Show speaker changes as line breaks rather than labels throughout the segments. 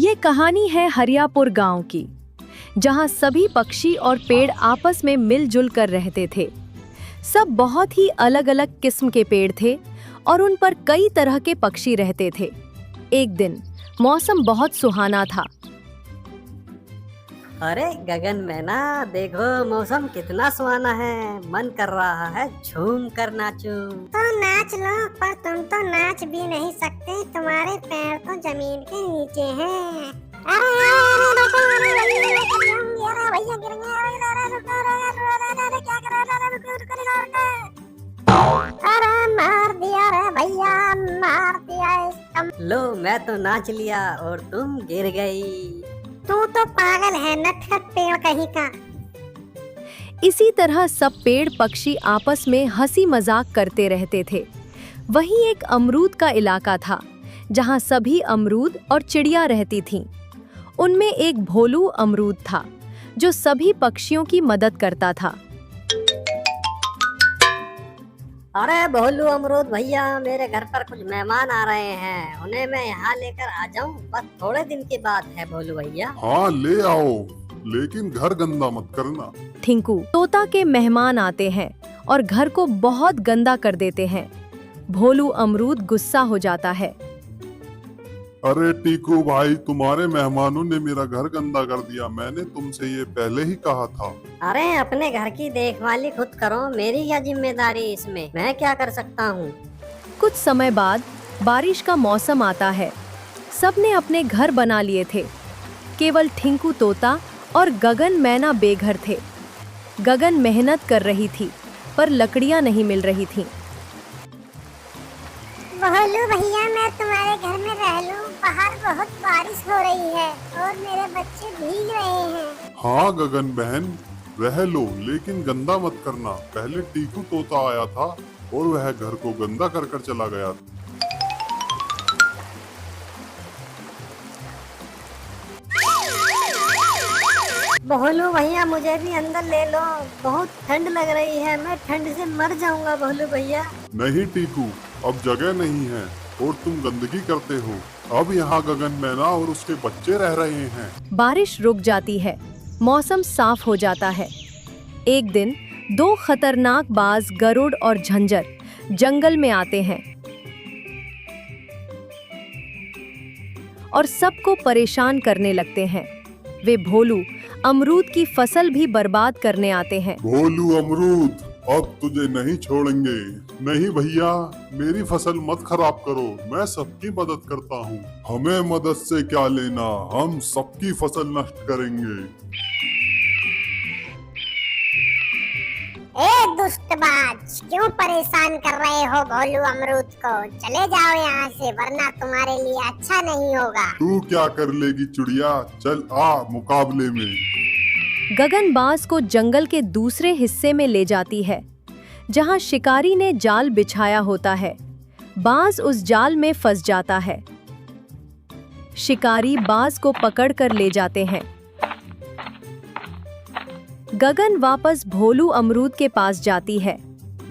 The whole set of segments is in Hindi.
ये कहानी है हरियापुर गांव की, जहां सभी पक्षी और पेड़ आपस में मिलजुल कर रहते थे। सब बहुत ही अलग अलग किस्म के पेड़ थे और उन पर कई तरह के पक्षी रहते थे। एक दिन मौसम बहुत सुहाना था।
अरे गगन में ना देखो, मौसम कितना सुहाना है। मन कर रहा है झूम कर नाचूं।
तो नाच लो, पर तुम तो नाच भी नहीं सकते, तुम्हारे पैर तो जमीन के नीचे हैं। अरे रुको, अरे भैया लेकर जाऊंगी, अरे भैया गिर गए, अरे रुको, अरे क्या कर रहा है, रुको, अरे मार दिया रे भैया, मार दिया।
लो मैं तो नाच लिया और तुम गिर गई।
तू तो पागल है, नटखट पेड़ कहीं का।
इसी तरह सब पेड़ पक्षी आपस में हंसी मजाक करते रहते थे। वहीं एक अमरूद का इलाका था, जहां सभी अमरूद और चिड़िया रहती थीं। उनमें एक भोलू अमरूद था, जो सभी पक्षियों की मदद करता था।
अरे भोलू अमरूद भैया, मेरे घर पर कुछ मेहमान आ रहे हैं, उन्हें मैं यहाँ लेकर आ जाऊँ? बस थोड़े दिन की बात है भोलू भैया।
हाँ ले आओ, लेकिन घर गंदा मत करना।
थिंकू तोता के मेहमान आते हैं और घर को बहुत गंदा कर देते हैं। भोलू अमरूद गुस्सा हो जाता है।
अरे टीकू भाई, तुम्हारे मेहमानों ने मेरा घर गंदा कर दिया, मैंने तुमसे ये पहले ही कहा था।
अरे अपने घर की देखभाली खुद करो, मेरी क्या जिम्मेदारी इसमें, मैं क्या कर सकता हूँ।
कुछ समय बाद बारिश का मौसम आता है। सबने अपने घर बना लिए थे। केवल ठिंकू तोता और गगन मैना बेघर थे। गगन मेहनत कर रही थी, पर लकड़ियां नहीं मिल रही थीं।
भोलू भैया, मैं तुम्हारे घर में रह लूं? बाहर बहुत बारिश हो रही है और मेरे बच्चे भीग रहे हैं।
हाँ गगन बहन, रह लो, लेकिन गंदा मत करना। पहले टीकू तोता आया था और वह घर को गंदा कर कर चला गया।
भोलू भैया मुझे भी अंदर ले लो, बहुत ठंड लग रही है, मैं ठंड से मर जाऊंगा भोलू भैया।
नहीं टीकू, अब जगह नहीं है और तुम गंदगी करते हो। अब यहाँ गगन मैना और उसके बच्चे रह रहे हैं।
बारिश रुक जाती है, मौसम साफ हो जाता है। एक दिन दो खतरनाक बाज गरुड़ और झंझर जंगल में आते हैं और सबको परेशान करने लगते हैं। वे भोलू अमरूद की फसल भी बर्बाद करने आते हैं।
भोलू अमरूद, अब तुझे नहीं छोड़ेंगे। नहीं भैया, मेरी फसल मत खराब करो, मैं सबकी मदद करता हूँ। हमें मदद से क्या लेना, हम सबकी फसल नष्ट करेंगे।
ए दुष्टबाज, क्यों परेशान कर रहे हो भोलू अमरूद को? चले जाओ यहाँ से, वरना तुम्हारे लिए अच्छा नहीं होगा।
तू क्या कर लेगी चिड़िया, चल आ मुकाबले में।
गगन बाज को जंगल के दूसरे हिस्से में ले जाती है, जहां शिकारी ने जाल बिछाया होता है। बाज उस जाल में फंस जाता है। शिकारी बाज को पकड़कर ले जाते हैं। गगन वापस भोलू अमरूद के पास जाती है।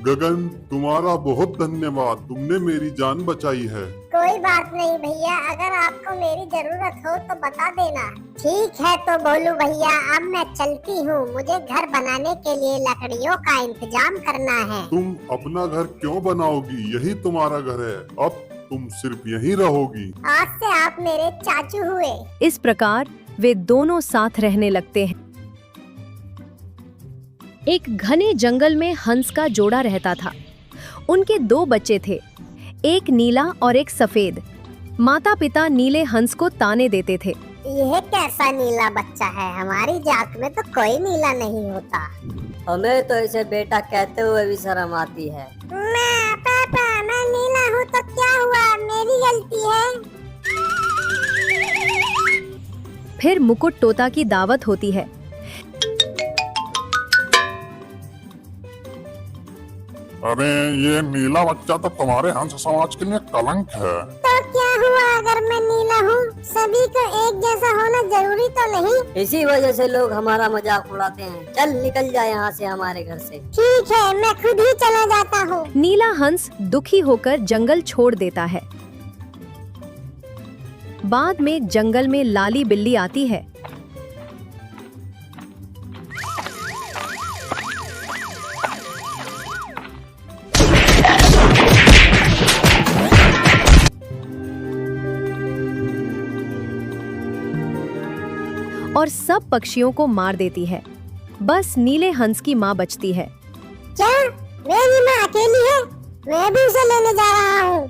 गगन, तुम्हारा बहुत धन्यवाद, तुमने मेरी जान बचाई है।
कोई बात नहीं भैया, अगर आपको मेरी जरूरत हो तो बता देना। ठीक है तो भोलू भैया, अब मैं चलती हूँ, मुझे घर बनाने के लिए लकड़ियों का इंतजाम करना है।
तुम अपना घर क्यों बनाओगी, यही तुम्हारा घर है, अब तुम सिर्फ यहीं रहोगी।
आज से आप मेरे चाचू हुए।
इस प्रकार वे दोनों साथ रहने लगते हैं। एक घने जंगल में हंस का जोड़ा रहता था। उनके दो बच्चे थे, एक नीला और एक सफेद। माता पिता नीले हंस को ताने देते थे।
यह कैसा नीला बच्चा है, हमारी जात में तो कोई नीला नहीं होता।
हमें तो इसे बेटा कहते हुए भी शर्म आती है।
पापा, मैं नीला हूँ तो क्या हुआ, मेरी गलती है।
फिर मुकुट तोता की दावत होती है।
अरे ये नीला बच्चा तो तुम्हारे हंस समाज के लिए कलंक है।
तो क्या हुआ अगर मैं नीला हूँ? सभी को एक जैसा होना जरूरी तो नहीं?
इसी वजह से लोग हमारा मजाक उड़ाते हैं। चल निकल जा यहाँ से, हमारे घर से।
ठीक है, मैं खुद ही चला जाता हूँ।
नीला हंस दुखी होकर जंगल छोड़ देता है। बाद में जंगल में लाली बिल्ली आती है। और सब पक्षियों को मार देती है। बस नीले हंस की माँ बचती है।
क्या मेरी माँ अकेली है? मैं भी उसे लेने जा रहा हूँ।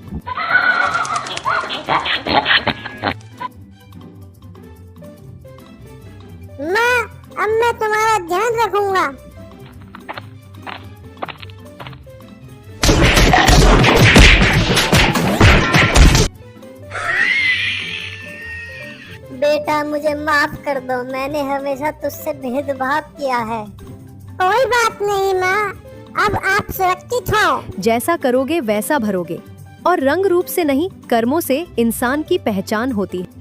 माँ, अब मैं तुम्हारा ध्यान रखूंगा।
बेटा मुझे माफ कर दो, मैंने हमेशा तुझसे भेदभाव किया है।
कोई बात नहीं माँ, अब आप सुरक्षित हो।
जैसा करोगे वैसा भरोगे, और रंग रूप से नहीं कर्मों से इंसान की पहचान होती है।